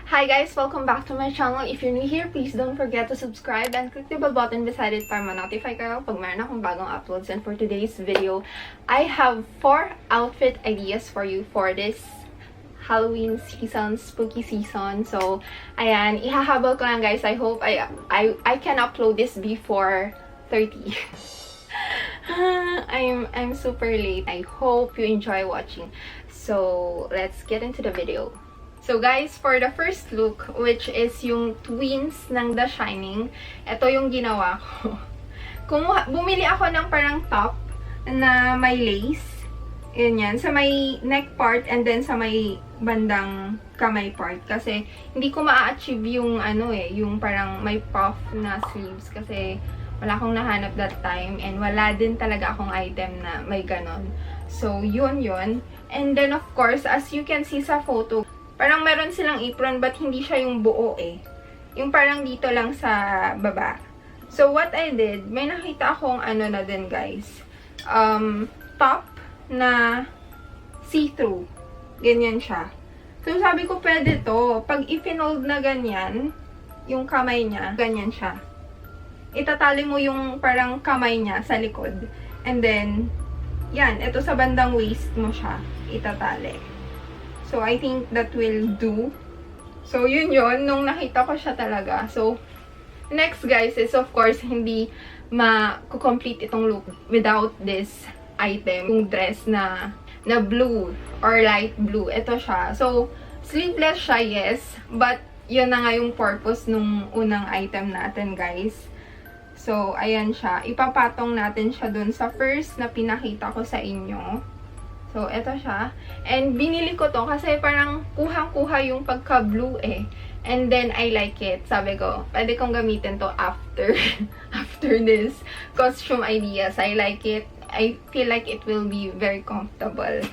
Hi guys! Welcome back to my channel. If you're new here, please don't forget to subscribe and click the bell button beside it para ma-notify kayo pag meron akong bagong uploads. And for today's video, I have 4 outfit ideas for you for this Halloween season, spooky season. So, ayan, ihahabol ko lang guys. I hope I can upload this before 30. I'm super late. I hope you enjoy watching. So, let's get into the video. So guys, for the first look, which is yung twins ng The Shining, ito yung ginawa ko. Bumili ako ng parang top na may lace. Yan. Sa may neck part and then sa may bandang kamay part. Kasi hindi ko ma-achieve yung yung parang may puff na sleeves. Kasi wala akong nahanap that time. And wala din talaga akong item na may ganon. So, yun. And then of course, as you can see sa photo, parang meron silang apron but hindi siya yung buo eh. Yung parang dito lang sa baba. So, what I did, may nakita akong na din guys. Top na see-through. Ganyan siya. So, sabi ko pwede to. Pag ipinold na ganyan, yung kamay niya, ganyan siya. Itatali mo yung parang kamay niya sa likod. And then, yan. Ito sa bandang waist mo siya. Itatali. So, I think that will do. So, yun. Nung nakita ko siya talaga. So, next guys is of course, hindi ma-complete itong look without this item. Yung dress na blue or light blue. Ito siya. So, sleeveless siya, yes. But, yun na nga yung purpose nung unang item natin, guys. So, ayan siya. Ipapatong natin siya dun sa first na pinakita ko sa inyo. So, eto siya. And, binili ko to kasi parang kuhang-kuha yung pagka-blue eh. And then, I like it. Sabi ko, pwede kong gamitin to after this costume ideas. I like it. I feel like it will be very comfortable.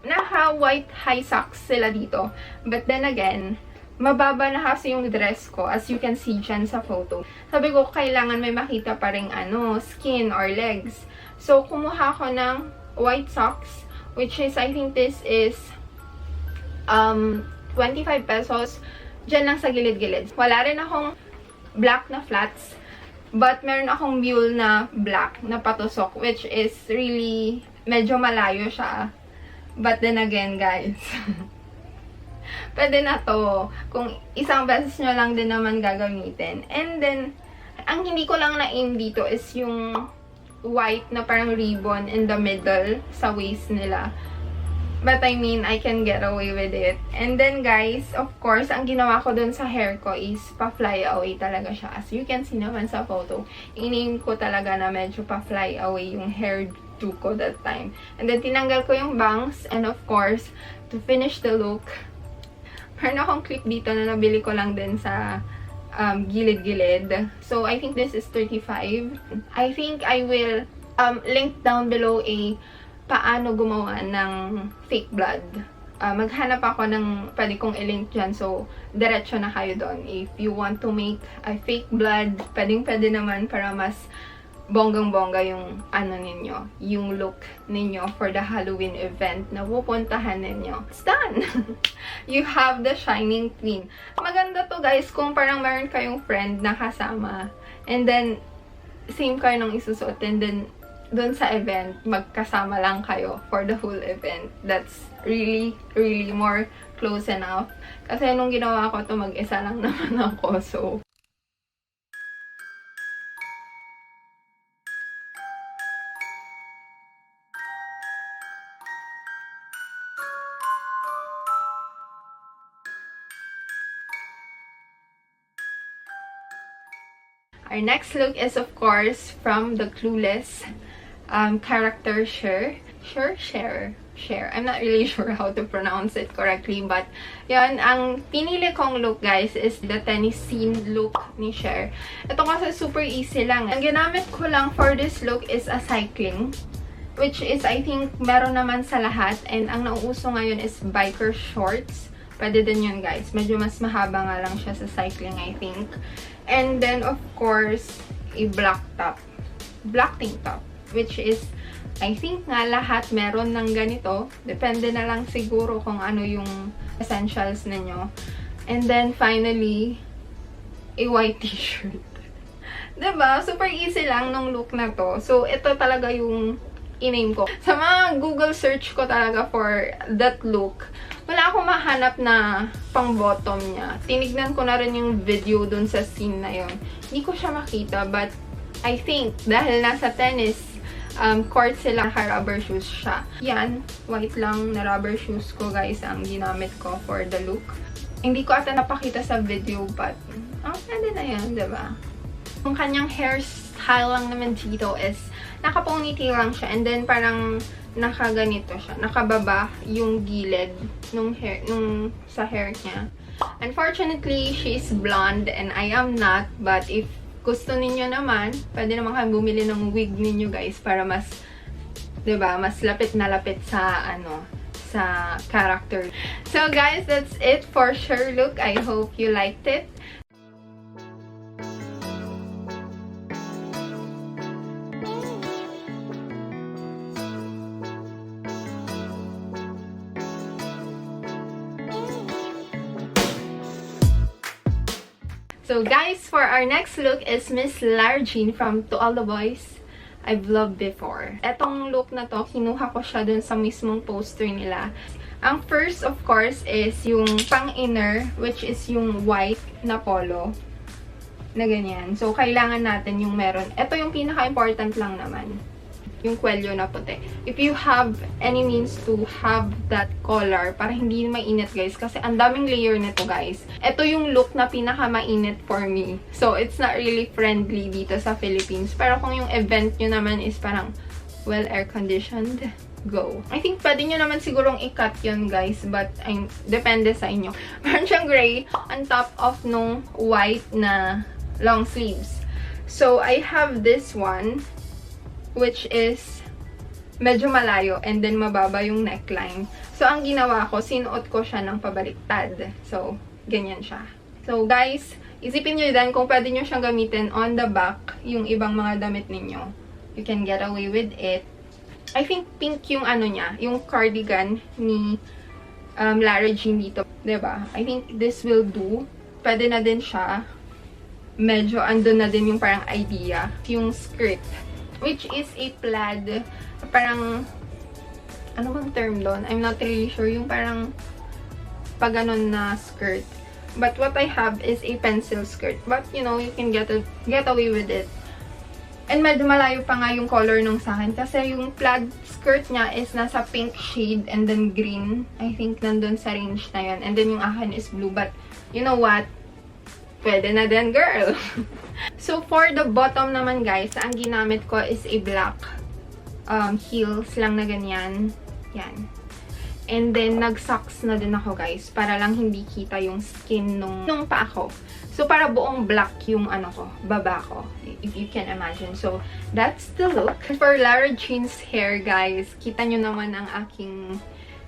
Naka-white high socks sila dito. But then again, mababa na kasi yung dress ko. As you can see dyan sa photo. Sabi ko, kailangan may makita pa rin skin or legs. So, kumuha ko ng white socks. Which is, I think this is 25 pesos. Diyan lang sa gilid-gilid. Wala rin akong black na flats. But meron akong mule na black na patusok. Which is really, medyo malayo siya. But then again, guys. Pwede na to. Kung isang beses nyo lang din naman gagamitin. And then, ang hindi ko lang na-aim dito is yung white na parang ribbon in the middle sa waist nila. But I mean, I can get away with it. And then guys, of course, ang ginawa ko dun sa hair ko is pa-fly away talaga siya. As you can see naman sa photo, in-aim ko talaga na medyo pa-fly away yung hairdo ko that time. And then tinanggal ko yung bangs. And of course, to finish the look, meron akong clip dito na nabili ko lang din sa gilid-gilid. So, I think this is 35. I think I will link down below paano gumawa ng fake blood. Maghanap ako ng pwede kong i-link dyan. So, diretso na kayo doon. If you want to make a fake blood, pwede naman para mas bonggang-bongga yung ninyo, yung look ninyo for the Halloween event na pupuntahan ninyo. It's done! You have the Shining Twin. Maganda to guys kung parang meron kayong friend na kasama and then same kayo nung isusuot and then dun sa event, magkasama lang kayo for the whole event. That's really, really more close enough. Kasi nung ginawa ko to, mag-isa lang naman ako. So, our next look is of course from the Clueless character Cher. I'm not really sure how to pronounce it correctly, but yan, ang pinili kong look guys is the tennis scene look ni Cher. Ito kasi super easy lang. Ang ginamit ko lang for this look is a cycling, which is I think meron naman sa lahat, and ang nauuso ngayon is biker shorts. Pwede din yun guys. Medyo mas mahaba nga lang siya sa cycling I think. And then, of course, a black tank top, which is, I think nga lahat meron ng ganito. Depende na lang siguro kung ano yung essentials ninyo. And then, finally, a white t-shirt. Diba? Super easy lang nung look na to. So, ito talaga yung in-aim ko. Sa mga Google search ko talaga for that look, wala akong mahanap na pang bottom niya. Tinignan ko na rin yung video dun sa scene na yon. Hindi ko siya makita, but I think dahil nasa tennis court sila, naka-rubber shoes siya. Yan, white lang na rubber shoes ko guys ang ginamit ko for the look. Hindi ko ata napakita sa video, but pwede na yan, diba? Yung kanyang hairstyle lang naman dito is naka-ponytail lang siya, and then parang nakaganito siya, nakababa yung gilid nung hair, sa hair niya. Unfortunately, she's blonde and I am not, but if gusto ninyo naman, pwede naman kayo bumili ng wig ninyo guys para mas, 'di ba, mas lapit na lapit sa sa character. So guys, that's it for sure look. I hope you liked it. So guys, for our next look is Miss Largine from To All the Boys I've Loved Before. Etong look na to, kinuha ko siya dun sa mismong poster nila. Ang first, of course, is yung pang-inner, which is yung white na polo. Na ganyan. So, kailangan natin yung meron. Ito yung pinaka-important lang naman. Yung kwelyo na puti. If you have any means to have that color, para hindi mainit guys, kasi ang daming layer nito guys. Ito yung look na pinaka-mainit for me. So, it's not really friendly dito sa Philippines. Pero kung yung event nyo naman is parang well air-conditioned, go. I think pwede nyo naman sigurong i-cut yun guys, but depende sa inyo. Meron siyang gray on top of nung white na long sleeves. So, I have this one, which is medyo malayo and then mababa yung neckline. So, ang ginawa ko, sinuot ko siya ng pabaliktad. So, ganyan siya. So, guys, isipin nyo din kung pwede nyo siyang gamitin on the back, yung ibang mga damit ninyo. You can get away with it. I think pink yung niya, yung cardigan ni Lara Jean dito. Diba? I think this will do. Pwede na din siya. Medyo andun na din yung parang idea. Yung skirt, which is a plaid, parang, ano bang term doon? I'm not really sure. Yung parang, pag ganon na skirt. But what I have is a pencil skirt. But, you know, you can get away with it. And medyo malayo pa nga yung color nung sa akin. Kasi yung plaid skirt niya is nasa pink shade and then green. I think nandun sa range na yun. And then yung akin is blue. But, you know what? Pwede na din, girl! So, for the bottom naman, guys, ang ginamit ko is a black heels lang na ganyan. Yan. And then, nag-socks na din ako, guys, para lang hindi kita yung skin nung paa ko. So, para buong black yung baba ko, if you can imagine. So, that's the look. For Lara Jean's hair, guys, kita nyo naman ang aking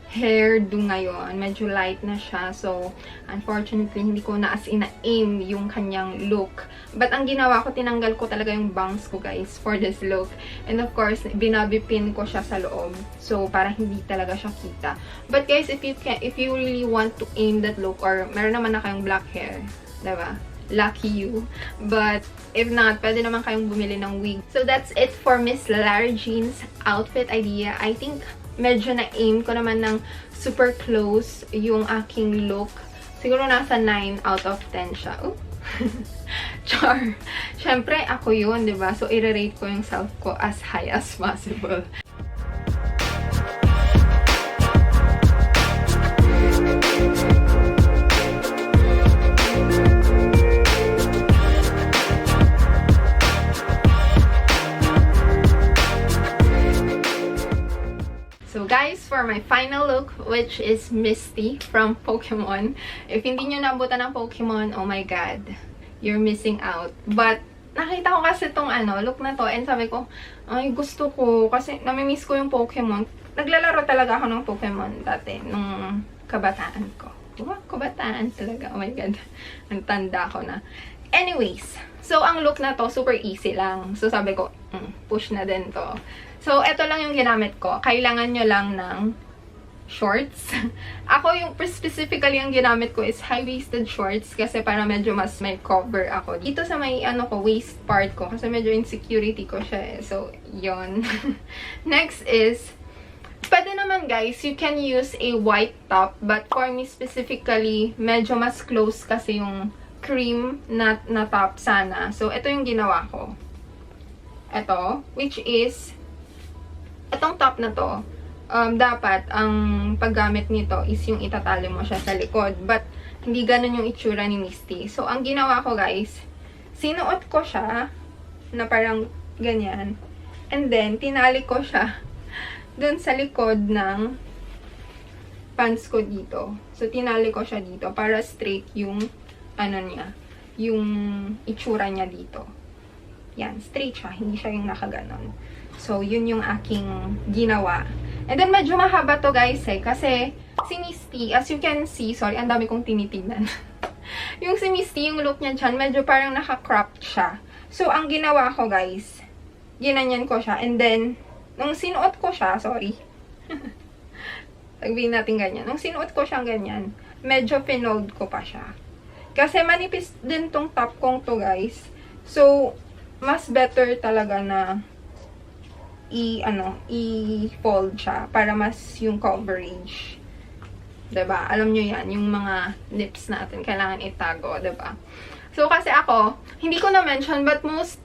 hairdo ngayon. Medyo light na siya. So, unfortunately, hindi ko na as in aim yung kanyang look. But, ang ginawa ko, tinanggal ko talaga yung bangs ko, guys, for this look. And of course, binabipin ko siya sa loob. So, para hindi talaga siya kita. But, guys, if you really want to aim that look, or meron naman na kayong black hair, diba? Lucky you. But, if not, pwede naman kayong bumili ng wig. So, that's it for Miss Lara Jean's outfit idea. I think medyo na-aim ko naman ng super close yung aking look. Siguro nasa 9 out of 10 siya. Oh. Char. Siyempre, ako yun, diba? So, i-rate ko yung self ko as high as possible. So guys, for my final look, which is Misty from Pokemon. If hindi nyo naabutan ng Pokemon, oh my god, you're missing out. But, nakita ko kasi itong look na to, and sabi ko, ay gusto ko, kasi namimiss ko yung Pokemon. Naglalaro talaga ako ng Pokemon dati, nung kabataan ko. Wow, kabataan talaga, oh my god, ang tanda ko na. Anyways, so ang look na to, super easy lang. So sabi ko, push na din to. So, ito lang yung ginamit ko. Kailangan nyo lang ng shorts. Ako yung specifically ang ginamit ko is high-waisted shorts kasi para medyo mas may cover ako. Dito sa may waist part ko kasi medyo insecurity ko siya eh. So, yon. Next is, pwede naman guys, you can use a white top. But for me specifically, medyo mas close kasi yung cream na top sana. So, ito yung ginawa ko. Ito, which is, itong top na to, dapat, ang paggamit nito is yung itatali mo siya sa likod. But, hindi ganun yung itsura ni Misty. So, ang ginawa ko guys, sinuot ko siya na parang ganyan. And then, tinali ko siya dun sa likod ng pants ko dito. So, tinali ko siya dito para straight yung, niya, yung itsura niya dito. Yan, straight siya. Hindi siya yung nakaganon. So, yun yung aking ginawa. And then, medyo mahaba to guys eh. Kasi, si Misty, as you can see, sorry, ang dami kong tinitignan. Yung si Misty, yung look niya dyan, medyo parang naka-cropped siya. So, ang ginawa ko guys, ginanyan ko siya. And then, nung sinuot ko siya, sorry. Sabihin natin ganyan. Nung sinuot ko siyang ganyan, medyo pinold ko pa siya. Kasi manipis din tong top kong to guys. So, mas better talaga na i-fold siya para mas yung coverage. 'Di ba? Alam nyo yan, yung mga lips natin kailangan itago, 'di ba? So kasi ako, hindi ko na mention but most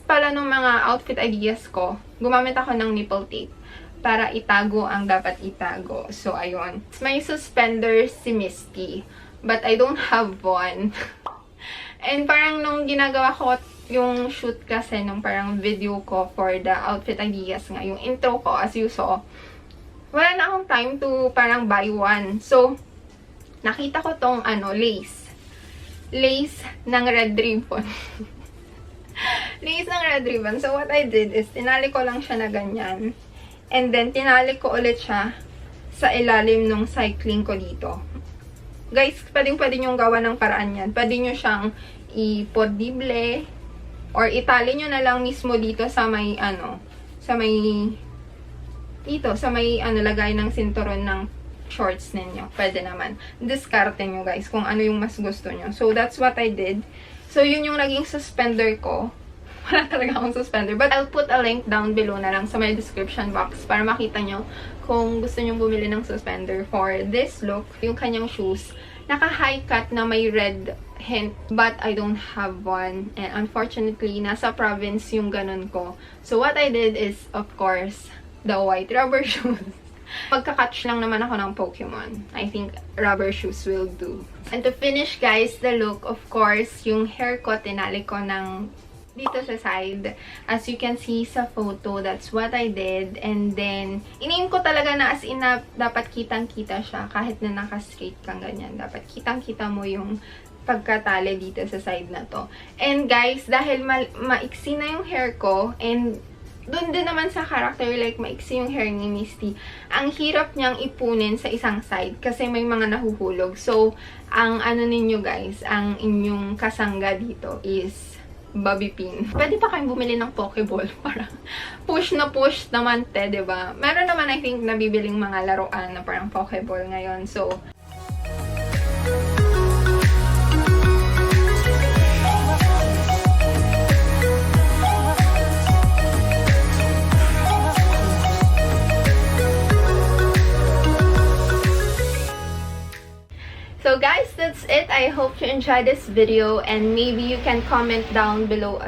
pala ng mga outfit ideas ko, gumamit ako ng nipple tape para itago ang dapat itago. So ayun. May suspenders si Misty, but I don't have one. And parang nung ginagawa ko yung shoot kasi nung parang video ko for the outfit ideas nga, yung intro ko as you saw, wala na akong time to parang buy one. So, nakita ko tong lace. Lace ng red ribbon. Lace ng red ribbon. So, what I did is, tinali ko lang siya na ganyan. And then, tinali ko ulit siya sa ilalim ng cycling ko dito. Guys, pwede nyo gawa ng paraan yan. Pwede nyo siyang ipodible or itali nyo na lang mismo dito sa may lagay ng sinturon ng shorts ninyo. Pwede naman. Diskarte nyo guys kung ano yung mas gusto nyo. So, that's what I did. So, yun yung naging suspender ko. Wala talaga akong suspender. But I'll put a link down below na lang sa my description box para makita nyo kung gusto nyo bumili ng suspender for this look. Yung kanyang shoes, naka-high cut na may red hint, but I don't have one. And unfortunately, nasa province yung ganun ko. So, what I did is, of course, the white rubber shoes. Pagka-catch lang naman ako ng Pokemon. I think rubber shoes will do. And to finish, guys, the look, of course, yung hair ko, tinali ko ng dito sa side. As you can see sa photo, that's what I did. And then, in-aim ko talaga na as in na dapat kitang-kita siya. Kahit na naka-straight kang ganyan. Dapat kitang-kita mo yung pagkatali dito sa side na to. And guys, dahil maiksi na yung hair ko, and doon din naman sa character, like maiksi yung hair ni Misty, ang hirap niyang ipunin sa isang side kasi may mga nahuhulog. So, ang ninyo guys, ang inyong kasangga dito is bobby pin. Pwede pa kayong bumili ng Pokeball para push na push naman diba? Meron naman I think nabibiling mga laruan na parang Pokeball ngayon. So, so guys, that's it. I hope you enjoyed this video and maybe you can comment down below.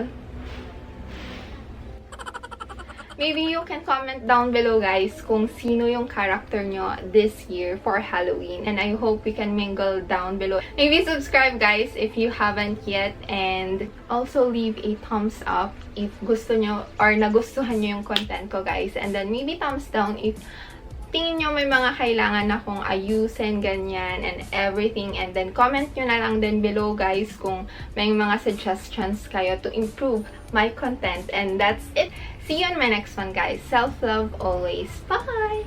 Maybe you can comment down below guys kung sino yung character nyo this year for Halloween. And I hope we can mingle down below. Maybe subscribe guys if you haven't yet. And also leave a thumbs up if gusto nyo or nagustuhan nyo yung content ko guys. And then maybe thumbs down if tingin nyo may mga kailangan akong ayusin, ganyan, and everything. And then, comment nyo na lang din below, guys, kung may mga suggestions kayo to improve my content. And that's it. See you on my next one, guys. Self-love always. Bye!